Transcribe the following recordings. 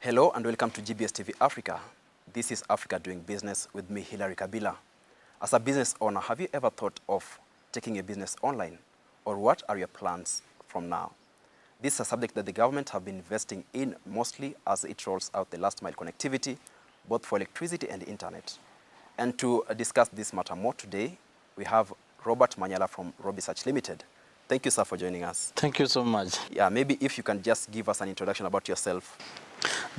Hello and welcome to GBS TV Africa. This is Africa Doing Business with me, Hilary Kabila. As a business owner, have you ever thought of taking a business online? Or what are your plans from now? This is a subject that the government have been investing in mostly as it rolls out the last mile connectivity, both for electricity and internet. And to discuss this matter more today, we have Robert Manyala from Robisearch Limited. Thank you, sir, for joining us. Thank you so much. Yeah, maybe if you can just give us an introduction about yourself.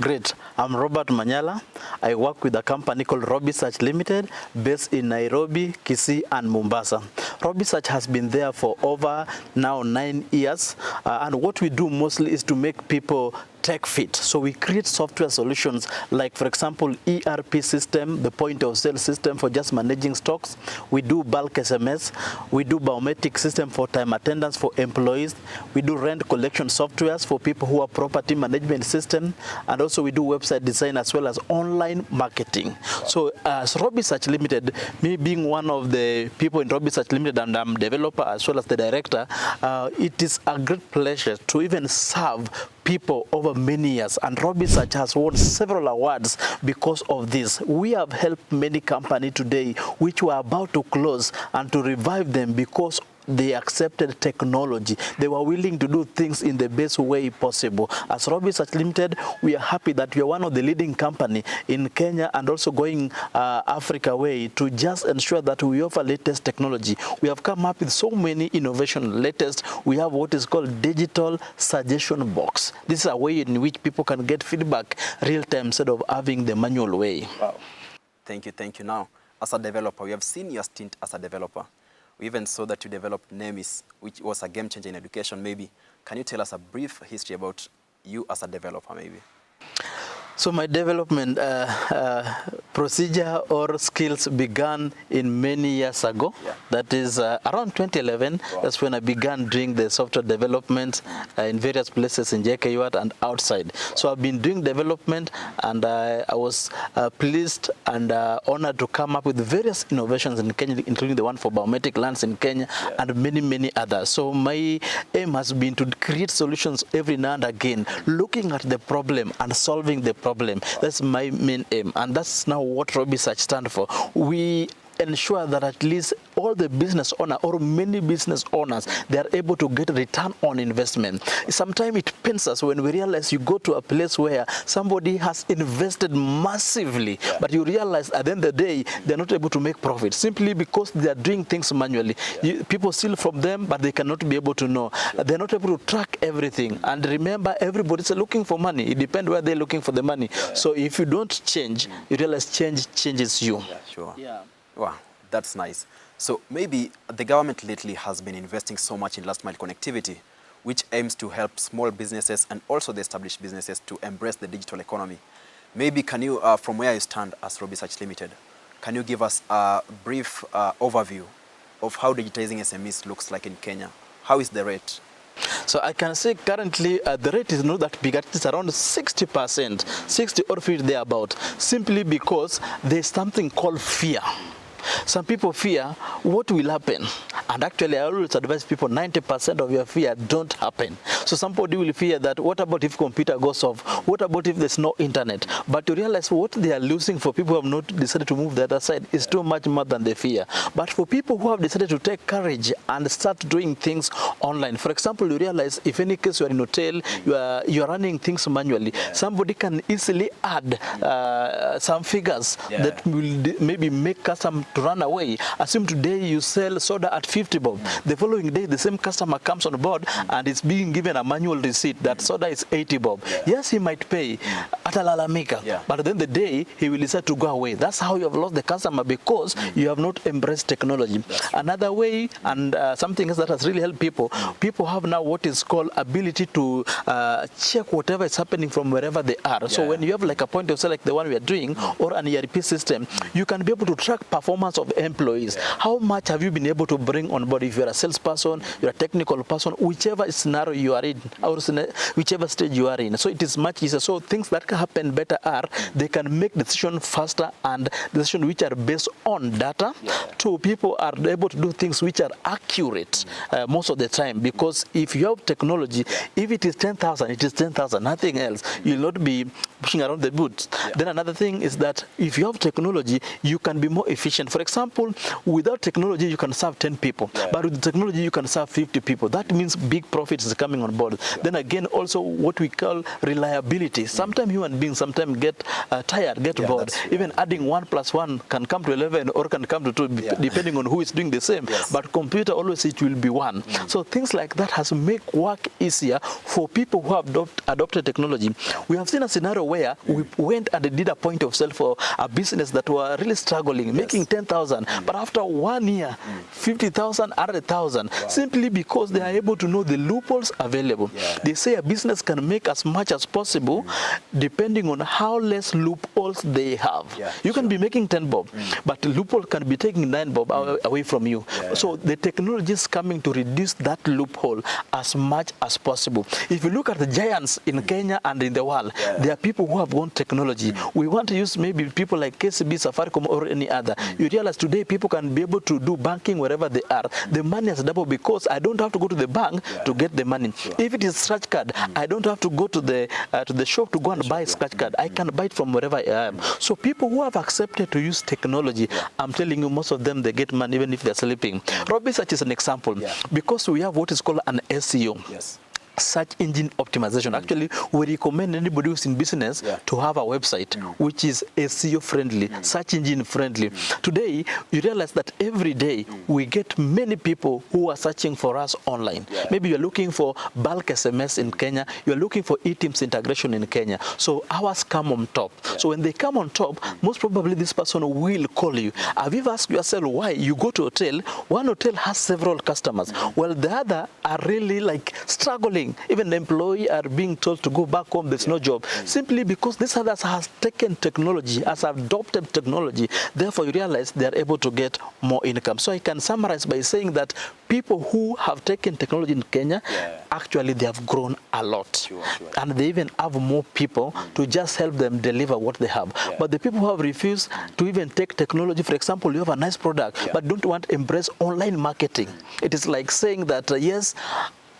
Great. I'm Robert Manyala. I work with a company called Robisearch Limited based in Nairobi, Kisii and Mombasa. Robisearch has been there for over now 9 years. And what we do mostly is to make people tech fit. So we create software solutions like, for example, ERP system, the point of sale system for just managing stocks. We do bulk SMS. We do biometric system for time attendance for employees. We do rent collection softwares for people who are property management system. And also we do website design as well as online marketing. So as Robisearch Limited, me being one of the people in Robisearch Limited and I'm developer as well as the director, it is a great pleasure to even serve people over many years, and Robisearch has won several awards because of this. We have helped many companies today which were about to close and to revive them because they accepted technology. They were willing to do things in the best way possible. As Robisearch Limited, we are happy that we are one of the leading company in Kenya and also going Africa way to just ensure that we offer latest technology. We have come up with so many innovation latest. We have what is called digital suggestion box. This is a way in which people can get feedback real time instead of having the manual way. Wow. Thank you. Now, as a developer, we have seen your stint as a developer. We even saw that you developed NEMIS, which was a game changer in education. Maybe, can you tell us a brief history about you as a developer, maybe? So my development procedure or skills began in many years ago. Yeah. That is around 2011. Wow. That's when I began doing the software development in various places in JKU and outside. Wow. So I've been doing development, and I was pleased and honored to come up with various innovations in Kenya, including the one for biometric lands in Kenya, yeah, and many others. So my aim has been to create solutions every now and again, looking at the problem and solving the problem. That's my main aim, and that's now what Robisearch stands for. We ensure that at least all the business owner or many business owners, they are able to get a return on investment. Sometimes it pains us when we realize you go to a place where somebody has invested massively, yeah, but you realize at the end of the day they're not able to make profit simply because they are doing things manually. Yeah. People steal from them, but they cannot be able to know. Sure. They're not able to track everything. And remember, everybody's looking for money. It depends where they're looking for the money. Yeah. So if you don't change, you realize change changes you. Yeah, sure. Yeah. Wow, that's nice. So maybe the government lately has been investing so much in last mile connectivity, which aims to help small businesses and also the established businesses to embrace the digital economy. Maybe can you, from where you stand as Robisearch Limited, can you give us a brief overview of how digitizing SMEs looks like in Kenya? How is the rate? So I can say currently the rate is not that big. It's around 60%, 60 or 50 thereabout, simply because there's something called fear. Some people fear what will happen. And actually, I always advise people 90% of your fear don't happen. So somebody will fear that, what about if computer goes off? What about if there's no internet? But to realize what they are losing for people who have not decided to move the other side is too much more than the fear. But for people who have decided to take courage and start doing things online, for example, you realize if any case you are in a hotel, you are running things manually, somebody can easily add some figures that will maybe make custom to run away. Assume today you sell soda at 50 bob. The following day, the same customer comes on board and is being given a manual receipt that soda is 80 bob. Yes, he might pay atalalamika, but then the day he will decide to go away. That's how you have lost the customer, because you have not embraced technology. Another way, and something else that has really helped people, people have now what is called ability to check whatever is happening from wherever they are. So when you have like a point of sale like the one we are doing, or an ERP system, you can be able to track performance performance of employees. How much have you been able to bring on board? If you're a salesperson, you're a technical person, whichever scenario you are in, or whichever stage you are in. So it is much easier. So things that can happen better are they can make decisions faster and decisions which are based on data. Two, people are able to do things which are accurate most of the time, because if you have technology, if it is 10,000, it is 10,000, nothing else. You'll not be pushing around the boots. Then another thing is that if you have technology, you can be more efficient. For example, without technology, you can serve 10 people, but with technology, you can serve 50 people. That means big profits is coming on board. Then again, also what we call reliability. Sometimes human beings sometimes get tired, get bored. Even adding 1 + 1 can come to 11 or can come to 2, depending on who is doing the same. But computer always it will be 1. So things like that has make work easier for people who have adopted technology. We have seen a scenario where we went and did a point of sale for a business that were really struggling, making 10,000, but after 1 year, 50,000, 100,000, simply because they are able to know the loopholes available. They say a business can make as much as possible depending on how less loopholes they have. You can be making 10 bob, but the loophole can be taking 9 bob away from you. So the technology is coming to reduce that loophole as much as possible. If you look at the giants in Kenya and in the world, there are people who have won technology. We want to use maybe people like KCB, Safaricom, or any other. You realize today people can be able to do banking wherever they are. The money has doubled because I don't have to go to the bank to get the money. If it is scratch card, I don't have to go to the shop to go and buy a scratch card. I can buy it from wherever I am. So people who have accepted to use technology, I'm telling you, most of them, they get money even if they're sleeping. Robisearch is an example because we have what is called an SEO. Search engine optimization. Actually, we recommend anybody who's in business to have a website which is SEO friendly, search engine friendly. Today, you realize that every day we get many people who are searching for us online. Maybe you're looking for bulk SMS in Kenya, you're looking for eTeams integration in Kenya. So ours come on top. So when they come on top, most probably this person will call you. Have you ever asked yourself why you go to a hotel? One hotel has several customers. Well, the other are really like struggling. Even the employee are being told to go back home, there's no job. Simply because this others has taken technology, has adopted technology, therefore you realize they are able to get more income. So I can summarize by saying that people who have taken technology in Kenya, actually they have grown a lot. And they even have more people to just help them deliver what they have. But the people who have refused to even take technology, for example, you have a nice product, but don't want to embrace online marketing. It is like saying that, yes,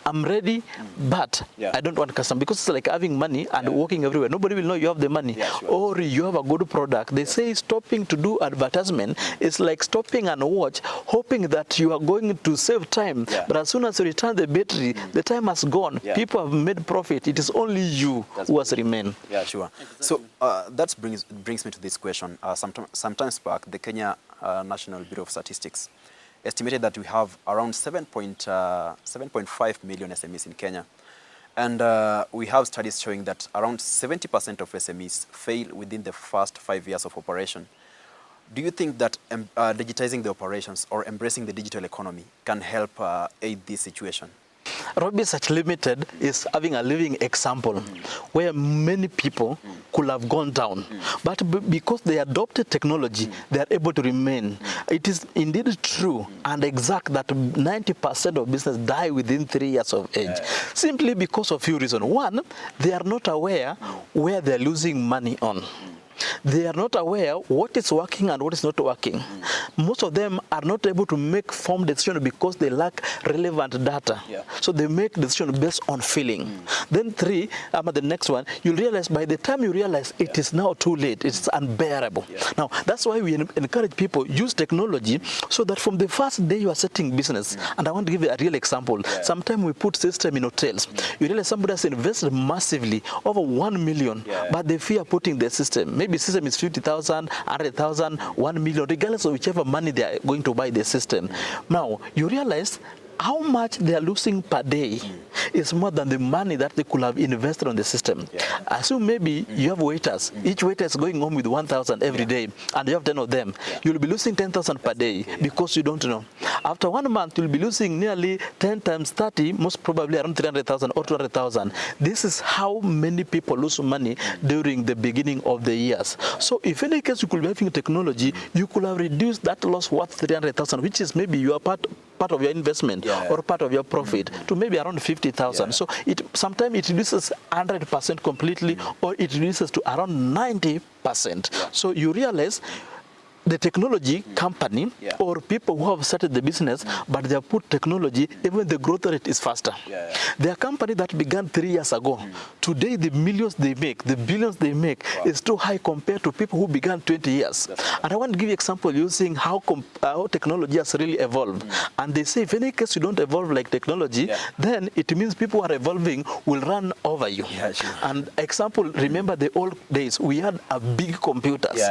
I'm ready, but I don't want custom, because it's like having money and walking everywhere. Nobody will know you have the money, or you have a good product. They say stopping to do advertisement is like stopping and watch, hoping that you are going to save time. But as soon as you return the battery, the time has gone. People have made profit. It is only you who has remained. Yeah, sure. So that brings me to this question. Sometimes back, the Kenya National Bureau of Statistics estimated that we have around 7.5 million SMEs in Kenya. And we have studies showing that around 70% of SMEs fail within the first 5 years of operation. Do you think that digitizing the operations or embracing the digital economy can help aid this situation? Robisearch Limited is having a living example where many people could have gone down. But because they adopted technology, they are able to remain. It is indeed true and exact that 90% of business die within 3 years of age. Simply because of few reasons. One, they are not aware where they are losing money on. They are not aware what is working and what is not working. Most of them are not able to make informed decisions because they lack relevant data. So they make decisions based on feeling. Then three, the next one, you realize by the time you realize it is now too late, it's unbearable. Now, that's why we encourage people use technology so that from the first day you are setting business, and I want to give you a real example. Sometimes we put system in hotels. You realize somebody has invested massively, over 1 million, but they fear putting the system. Maybe system is 50,000, 100,000, 1 million, regardless of whichever money they are going to buy the system. Now, you realize how much they are losing per day is more than the money that they could have invested on the system. Assume maybe you have waiters. Each waiter is going home with 1,000 every day, and you have 10 of them. You'll be losing 10,000 per day because you don't know. After 1 month, you'll be losing nearly 10 times 30, most probably around 300,000 or 200,000. This is how many people lose money during the beginning of the years. So if in any case you could be having technology, you could have reduced that loss worth 300,000, which is maybe your part of your investment or part of your profit to maybe around 50,000. So sometimes it reduces 100% completely, or it reduces to around 90%. So you realize the technology company or people who have started the business, but they have put technology, even the growth rate is faster. Their company that began 3 years ago, today the millions they make, the billions they make is too high compared to people who began 20 years. And I want to give you an example using how technology has really evolved. And they say if in any case you don't evolve like technology, then it means people who are evolving will run over you. And example, remember the old days, we had a big computers.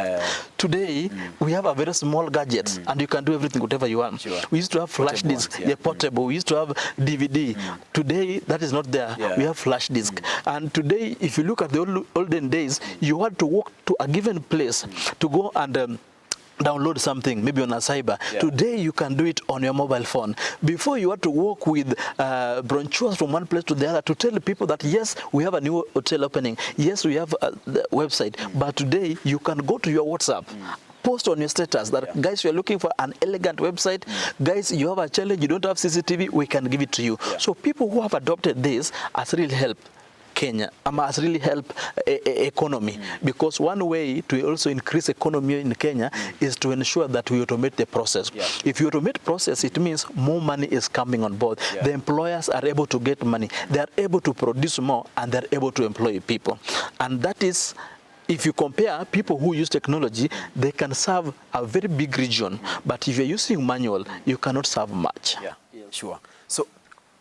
Today, we have a very small gadget, and you can do everything, whatever you want. We used to have flash disk, portable. We used to have DVD. Today, that is not there. We have flash disk. And today, if you look at the olden days, you had to walk to a given place to go and download something, maybe on a cyber. Today you can do it on your mobile phone. Before you had to walk with brochures from one place to the other to tell people that yes, we have a new hotel opening, yes, we have the website. But today you can go to your WhatsApp, post on your status that guys, you're looking for an elegant website, guys, you have a challenge, you don't have CCTV, we can give it to you. So people who have adopted this has really helped Kenya, has really helped economy, because one way to also increase economy in Kenya is to ensure that we automate the process. If you automate process, it means more money is coming on board. The employers are able to get money, they are able to produce more, and they're able to employ people. And that is, if you compare people who use technology, they can serve a very big region. But if you're using manual, you cannot serve much. Sure. So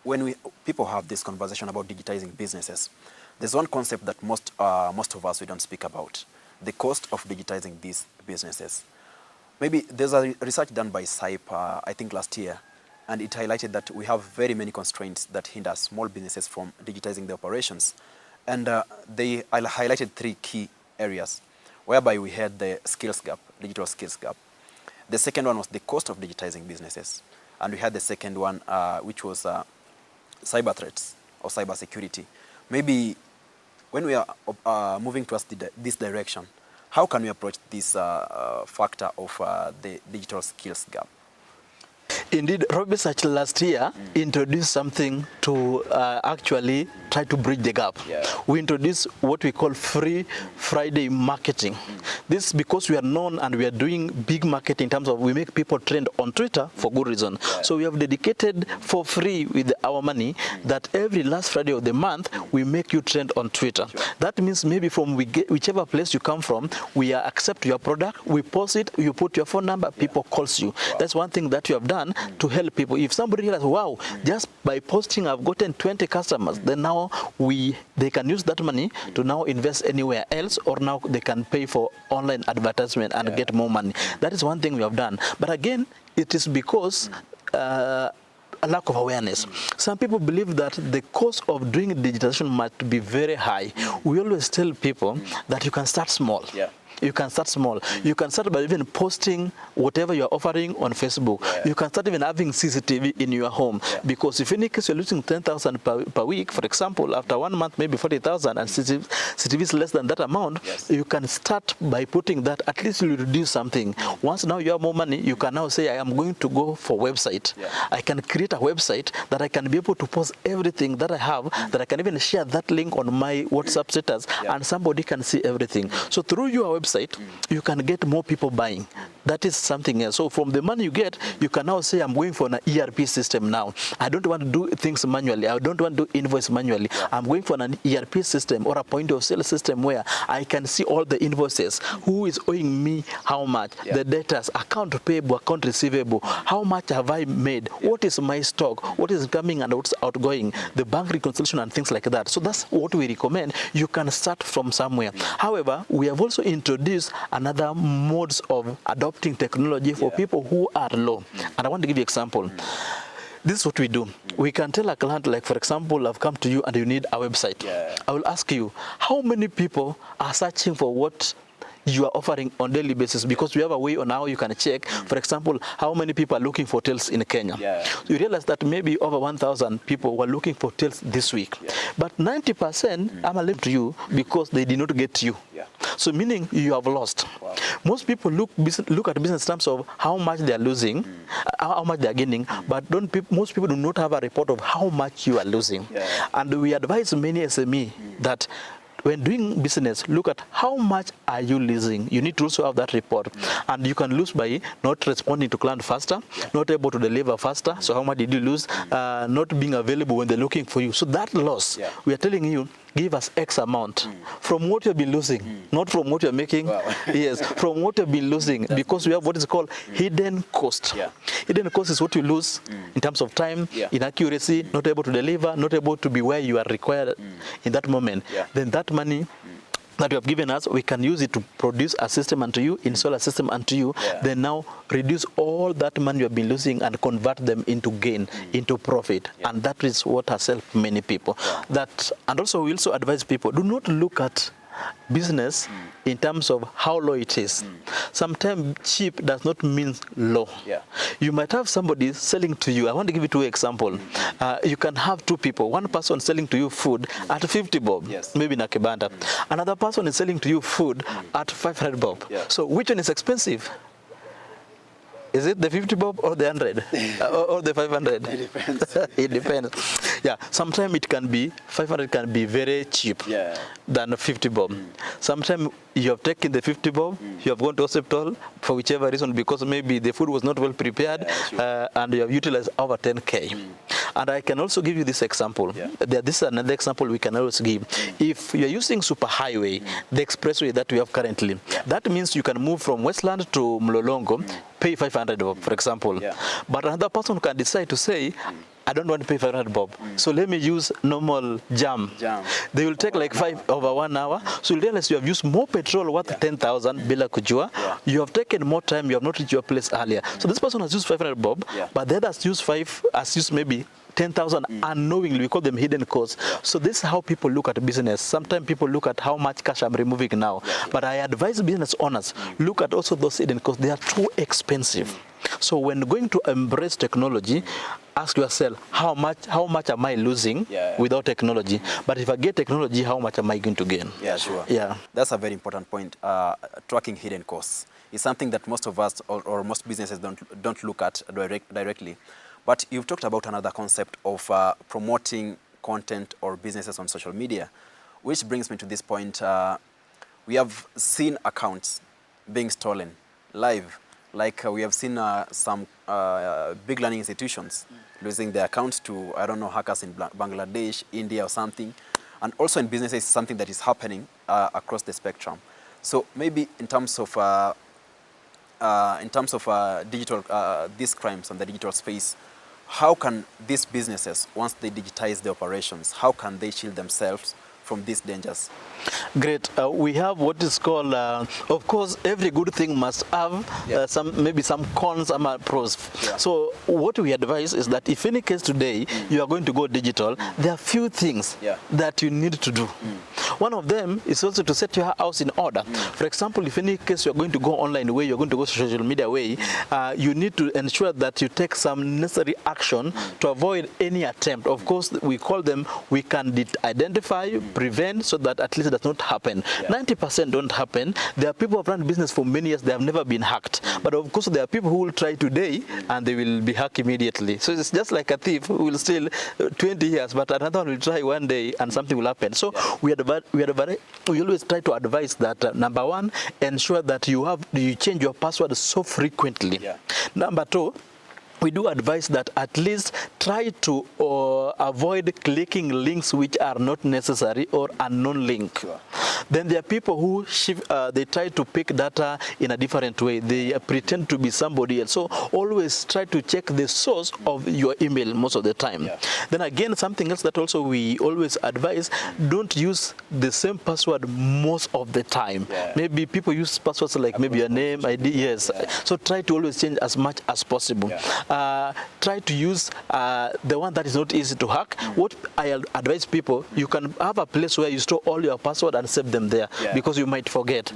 when people have this conversation about digitizing businesses, there's one concept that most of us, we don't speak about: the cost of digitizing these businesses. Maybe there's a research done by SIPE, I think last year, and it highlighted that we have very many constraints that hinder small businesses from digitizing their operations. And they highlighted 3 key areas, whereby we had the skills gap, digital skills gap. The second one was the cost of digitizing businesses. And we had the second one, which was cyber threats or cyber security. Maybe when we are moving towards this direction, how can we approach this factor of the digital skills gap? Indeed, Robisearch last year introduced something to actually try to bridge the gap. We introduced what we call Free Friday marketing. This is because we are known and we are doing big marketing in terms of we make people trend on Twitter for good reason. So we have dedicated for free with our money that every last Friday of the month, we make you trend on Twitter. That means maybe from whichever place you come from, we accept your product, we post it, you put your phone number, people calls you. That's one thing that you have done to help people. If somebody realizes, wow, just by posting I've gotten 20 customers, then now they can use that money to now invest anywhere else, or now they can pay for online advertisement and get more money. That is one thing we have done. But again, it is because a lack of awareness. Some people believe that the cost of doing digitization must be very high. We always tell people that you can start small. You can start small. You can start by even posting whatever you're offering on Facebook. You can start even having CCTV in your home. Because if in any case you're losing 10,000 per week, for example, after 1 month, maybe 40,000, and CCTV is less than that amount, you can start by putting that. At least you reduce something. Once now you have more money, you can now say, I am going to go for website. I can create a website that I can be able to post everything that I have, that I can even share that link on my WhatsApp status, and somebody can see everything. So through your website, you can get more people buying. That is something else. So from the money you get, you can now say, I'm going for an ERP system now. I don't want to do things manually. I don't want to do invoice manually. I'm going for an ERP system or a point of sale system where I can see all the invoices, who is owing me how much, the debtors, account payable, account receivable, how much have I made, what is my stock, what is coming and what's outgoing, the bank reconciliation and things like that. So that's what we recommend. You can start from somewhere. However, we have also introduced another modes of adopting technology for people who are low. And I want to give you an example. this is what we do. We can tell a client, like for example, I've come to you and you need a website. I will ask you, how many people are searching for what you are offering on daily basis? Because we have a way on how you can check, for example, how many people are looking for hotels in Kenya. You realize that maybe over 1,000 people were looking for hotels this week. But 90% I'm left to you because they did not get to you. So meaning you have lost. Most people look at business in terms of how much they are losing, how much they are gaining, but most people do not have a report of how much you are losing. And we advise many SME that when doing business, look at how much are you losing. You need to also have that report. And you can lose by not responding to client faster, not able to deliver faster. So how much did you lose? Not being available when they're looking for you. So that loss, we are telling you, give us X amount from what you've been losing, not from what you're making. Yes, from what you've been losing, because we have what is called hidden cost. Hidden cost is what you lose in terms of time, inaccuracy, not able to deliver, not able to be where you are required in that moment. Then that money that you have given us, we can use it to produce a system unto you, install a system unto you, then now reduce all that money you have been losing and convert them into gain, into profit. And that is what has helped many people. And also we also advise people, do not look at business in terms of how low it is. Sometimes cheap does not mean low. You might have somebody selling to you. I want to give you two examples. You can have two people. One person selling to you food at 50 bob, maybe in a kibanda. Another person is selling to you food at 500 bob. So which one is expensive? Is it the 50 bob or the 100 or the 500? It depends. It depends. Yeah, sometimes it can be 500 can be very cheap than 50 bob. Sometimes you have taken the 50 bob, you have gone to hospital for whichever reason, because maybe the food was not well prepared, and you have utilized over 10K. And I can also give you this example. This is another example we can always give. If you're using superhighway, the expressway that we have currently, that means you can move from Westland to Mlolongo, pay 500 bob, for example. But another person can decide to say, I don't want to pay 500 bob, so let me use normal jam. They will take like over 1 hour. So you realize you have used more petrol worth 10,000 bila kujua. You have taken more time, you have not reached your place earlier. So this person has used 500 bob, but the other has used maybe 10,000 unknowingly. We call them hidden costs. So this is how people look at business. Sometimes people look at how much cash I'm removing now. But I advise business owners, look at also those hidden costs. They are too expensive. So when going to embrace technology, ask yourself, how much am I losing without technology? But if I get technology, how much am I going to gain? That's a very important point. Tracking hidden costs is something that most of us or most businesses don't look at directly. But you've talked about another concept of promoting content or businesses on social media, which brings me to this point. We have seen accounts being stolen live. Like we have seen some big learning institutions losing their accounts to, I don't know, hackers in Bangladesh, India or something. And also in businesses, it's something that is happening across the spectrum. So maybe in terms of digital, these crimes on the digital space, how can these businesses, once they digitize the operations, how can they shield themselves from these dangers? Great. We have what is called, of course, every good thing must have maybe some cons and pros. So what we advise is that if any case today you are going to go digital, there are few things that you need to do. One of them is also to set your house in order. For example, if any case you are going to go online way, you're going to go social media way, you need to ensure that you take some necessary action to avoid any attempt. Of course, we call them, we can identify, prevent, so that at least it does not happen. 90% don't happen. There are people who have run business for many years, they have never been hacked. But of course, there are people who will try today and they will be hacked immediately. So it's just like a thief who will steal 20 years, but another one will try one day and something will happen. So we always try to advise that, number one, ensure that you change your password so frequently. Number two, we do advise that at least try to avoid clicking links which are not necessary or unknown link. Then there are people who they try to pick data in a different way. They pretend to be somebody else. So always try to check the source of your email most of the time. Then again, something else that also we always advise, don't use the same password most of the time. Maybe people use passwords like maybe your name, ID, yes. So try to always change as much as possible. Try to use the one that is not easy to hack. What I advise people, you can have a place where you store all your password and save them there, because you might forget.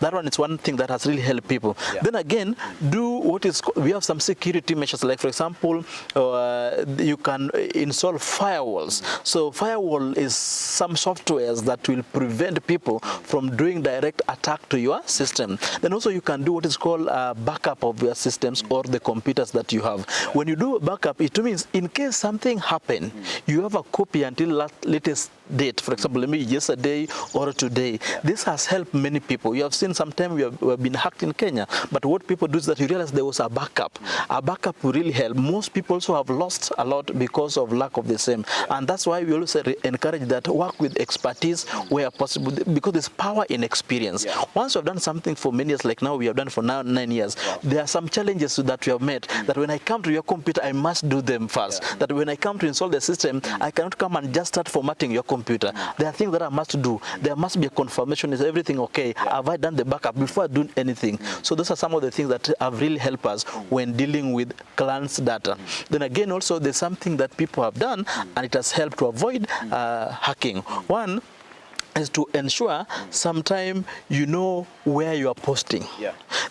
That one is one thing that has really helped people. Then again, do what is, we have some security measures, like for example, you can install firewalls. So firewall is some softwares that will prevent people from doing direct attack to your system. Then also you can do what is called a backup of your systems or the computers that you have. When you do a backup, it means in case something happened, you have a copy until latest date. For example, maybe yesterday or today. This has helped many people. You have seen sometimes we have been hacked in Kenya, but what people do is that you realize there was a backup. A backup will really help. Most people also have lost a lot because of lack of the same. And that's why we always encourage that work with expertise where possible, because there's power in experience. Once you've done something for many years, like now we have done for now 9 years, there are some challenges that we have met, that when I come to your computer, I must do them first. That when I come to install the system, I cannot come and just start formatting your computer. There are things that I must do. There must be a confirmation. Is everything okay? Have I done the backup before I do anything? So those are some of the things that have really helped us when dealing with clients' data. Then again, also there's something that people have done, and it has helped to avoid hacking. One is to ensure sometime you know where you are posting.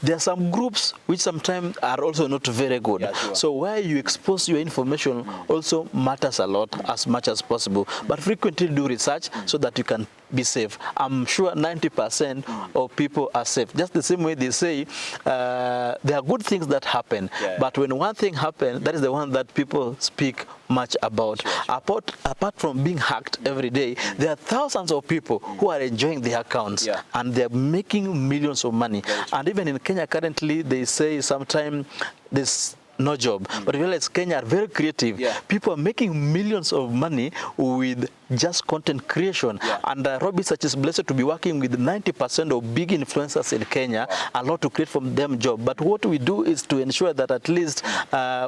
There are some groups which sometimes are also not very good. So where you expose your information also matters a lot, as much as possible. But frequently do research so that you can be safe. I'm sure 90% of people are safe. Just the same way they say there are good things that happen, but when one thing happens, that is the one that people speak much about. Apart from being hacked every day, there are thousands of people who are enjoying their accounts and they're making millions of money. And even in Kenya currently, they say sometimes this no job. But you realize Kenya are very creative. People are making millions of money with just content creation. And Robisearch is blessed to be working with 90% of big influencers in Kenya, a lot to create from them job. But what we do is to ensure that at least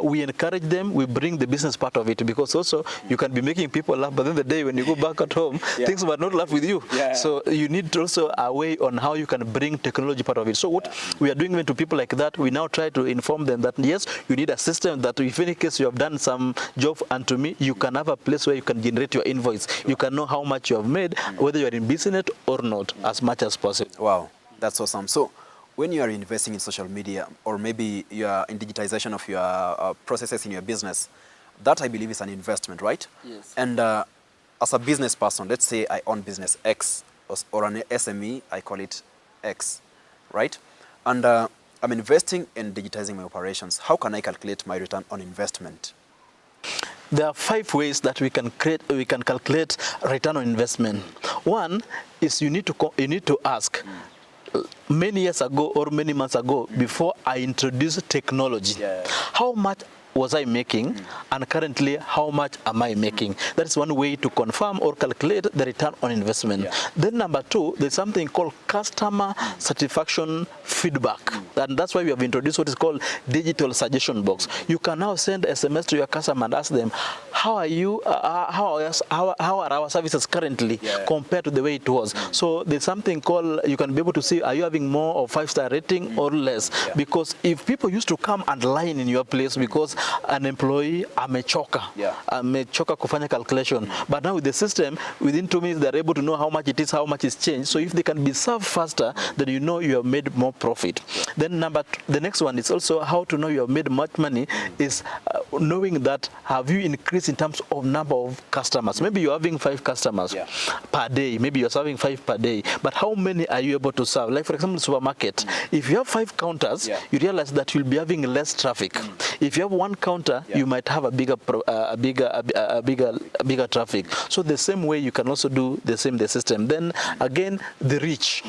we encourage them, we bring the business part of it, because also you can be making people laugh, but then the day when you go back at home, things might not laugh with you. So you need also a way on how you can bring technology part of it. So what we are doing to people like that, we now try to inform them that yes, you need a system that if in case you have done some job unto me, you can have a place where you can generate your invoice. You can know how much you have made, whether you are in business or not, as much as possible. Wow, that's awesome. So when you are investing in social media, or maybe you are in digitization of your processes in your business, that I believe is an investment, right? Yes. And as a business person, let's say I own business X, or an SME, I call it X, right? And I'm investing in digitizing my operations. How can I calculate my return on investment? There are 5 ways that we can calculate return on investment. One is you need to ask, many years ago or many months ago, before I introduced technology, how much was I making, and currently how much am I making? That is one way to confirm or calculate the return on investment. Then number 2, there's something called customer satisfaction feedback, and that's why we have introduced what is called digital suggestion box. You can now send SMS to your customer and ask them, how are you? How are our services currently compared to the way it was? So there's something called, you can be able to see, are you having more of 5-star rating or less? Because if people used to come and line in your place because an employee amechoka kufanya calculation, but now with the system, within 2 minutes they're able to know how much it is, how much is changed. So if they can be served faster, then you know you have made more profit. Then the next one is also how to know you have made much money is knowing that have you increased in terms of number of customers. Maybe you're having 5 customers per day, maybe you're serving 5 per day, but how many are you able to serve? Like for example, supermarket, if you have 5 counters, you realize that you'll be having less traffic. If you have 1 counter, you might have a bigger traffic. So the same way you can also do the same the system. Then again, the reach.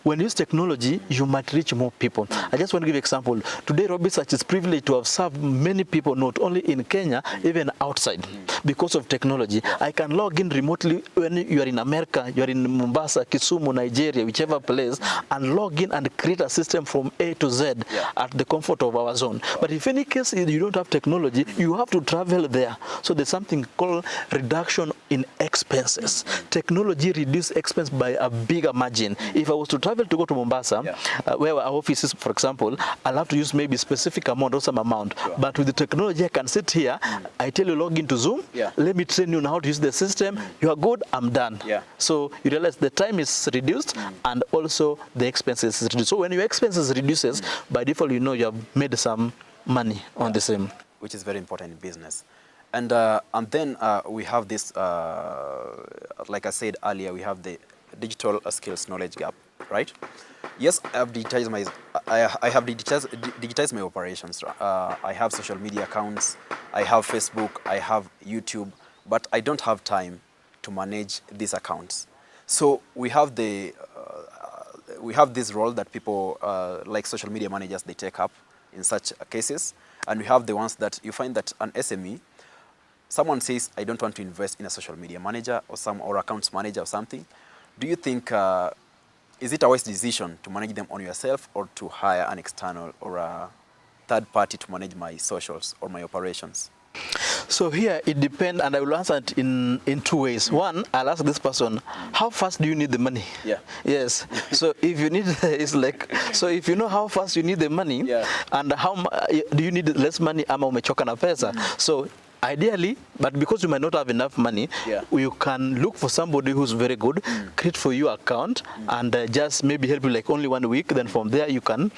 When you use technology, you might reach more people. I just want to give an example. Today, Robisearch is privileged to have served many people, not only in Kenya, even outside, because of technology. I can log in remotely when you are in America, you are in Mombasa, Kisumu, Nigeria, whichever place, and log in and create a system from A to Z at the comfort of our zone. But if any case you don't have technology, you have to travel there. So there's something called reduction in expenses. Technology reduces expense by a bigger margin. If I was to travel to go to Mombasa, where our office is, for example, I'll have to use maybe specific amount or some amount. But with the technology, I can sit here, I tell you log into Zoom, let me train you on how to use the system, you are good, I'm done. So you realize the time is reduced and also the expenses is reduced. So when your expenses reduces, by default, you know you have made some money on the same. Which is very important in business. And then we have this, like I said earlier, we have the digital skills knowledge gap, right? Yes, I have digitized my, digitized my operations. I have social media accounts, I have Facebook, I have YouTube, but I don't have time to manage these accounts. So we have the, we have this role that people like social media managers, they take up in such cases. And we have the ones that you find that an SME, someone says, I don't want to invest in a social media manager or accounts manager or something. Do you think, is it a wise decision to manage them on yourself or to hire an external or a third party to manage my socials or my operations? So here it depends, and I will answer it in two ways. One, I'll ask this person, how fast do you need the money? Yes. So if you need, it's like, so if you know how fast you need the money, and how do you need less money, ama umechoka na pesa. So ideally, but because you might not have enough money, you can look for somebody who's very good, create for you account, and just maybe help you like only 1 week. Then from there you can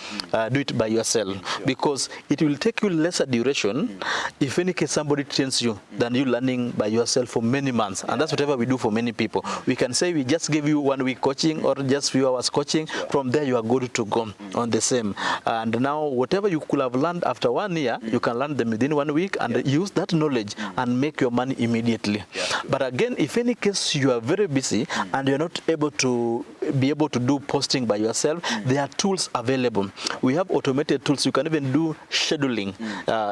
do it by yourself, because it will take you lesser duration if any case somebody trains you than you learning by yourself for many months. And that's whatever we do for many people. We can say we just give you 1 week coaching or just few hours coaching. From there you are good to go on the same. And now whatever you could have learned after 1 year, you can learn them within 1 week and use that knowledge and make your money immediately. But again, if any case you are very busy and you're not able to do posting by yourself, there are tools available. We have automated tools. You can even do scheduling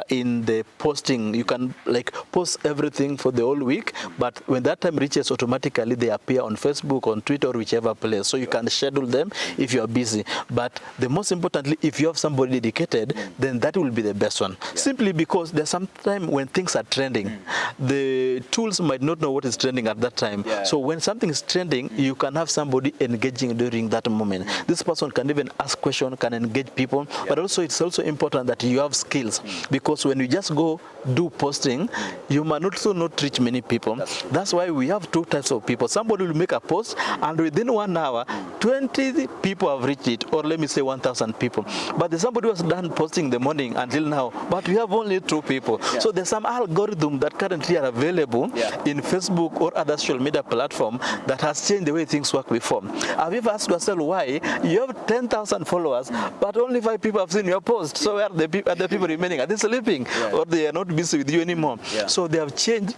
in the posting. You can like post everything for the whole week, but when that time reaches, automatically they appear on Facebook, on Twitter, or whichever place. So you can schedule them if you are busy. But the most importantly, if you have somebody dedicated, then that will be the best one. Simply because there's some time when things are trending, the tools might not know what is trending at that time. So when something is trending, you can have somebody engaging during that moment. This person can even ask questions, can engage people, but also it's also important that you have skills, because when you just go do posting, you might also not reach many people. That's why we have two types of people. Somebody will make a post and within 1 hour, 20 people have reached it, or let me say 1,000 people. But there's somebody who has done posting the morning until now, but we have only 2 people. So there's some algorithm that currently are available in Facebook or other social media platform that has changed the way things work before. Have you ever asked yourself why you have 10,000 followers, but only 5 people have seen your post? So where are the people remaining? Are they sleeping, or they are not busy with you anymore? So they have changed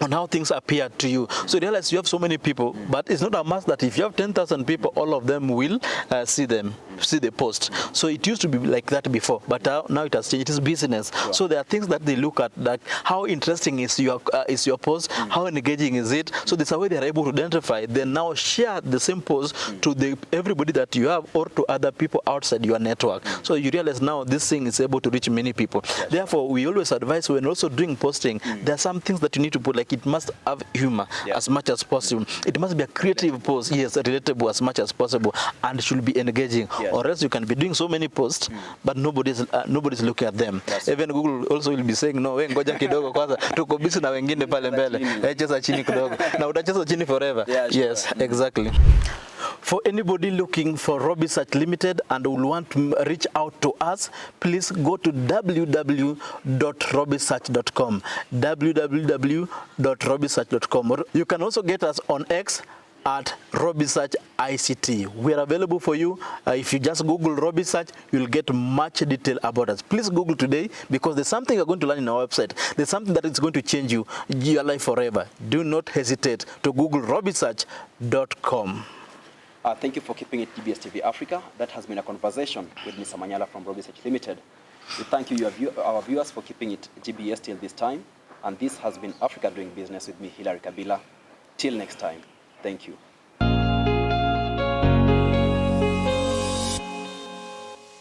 on how things appear to you. So realize you have so many people, but it's not a must that if you have 10,000 people, all of them will see the post. So it used to be like that before, but now it has changed. It is business. So there are things that they look at, like how interesting is your post, how engaging is it. So there's a way they are able to identify. They now share the same post to everybody that you have, or to other people outside your network. So you realize now this thing is able to reach many people. Therefore, we always advise when also doing posting, there are some things that you need to put, like it must have humor as much as possible. It must be a creative post, yes, relatable as much as possible, and should be engaging. Or else you can be doing so many posts, but nobody's looking at them. Even Google also will be saying, no, ngoja kidogo kwanza, tuko busy na wengine pale mbele. Cheza chini kidogo. Na utacheza chini forever. Yes, exactly. For anybody looking for Robisearch Limited and will want to reach out to us, please go to www.robisearch.com. www.robisearch.com. You can also get us on X at Robisearch ICT. We are available for you. If you just Google Robisearch, you'll get much detail about us. Please Google today, because there's something you're going to learn in our website. There's something that is going to change your life forever. Do not hesitate to Google Robisearch.com. Thank you for keeping it GBS TV Africa. That has been a conversation with Mr. Manyala from Robisearch Limited. We thank you, our viewers, for keeping it GBS till this time. And this has been Africa Doing Business with me, Hilary Kabila. Till next time, thank you.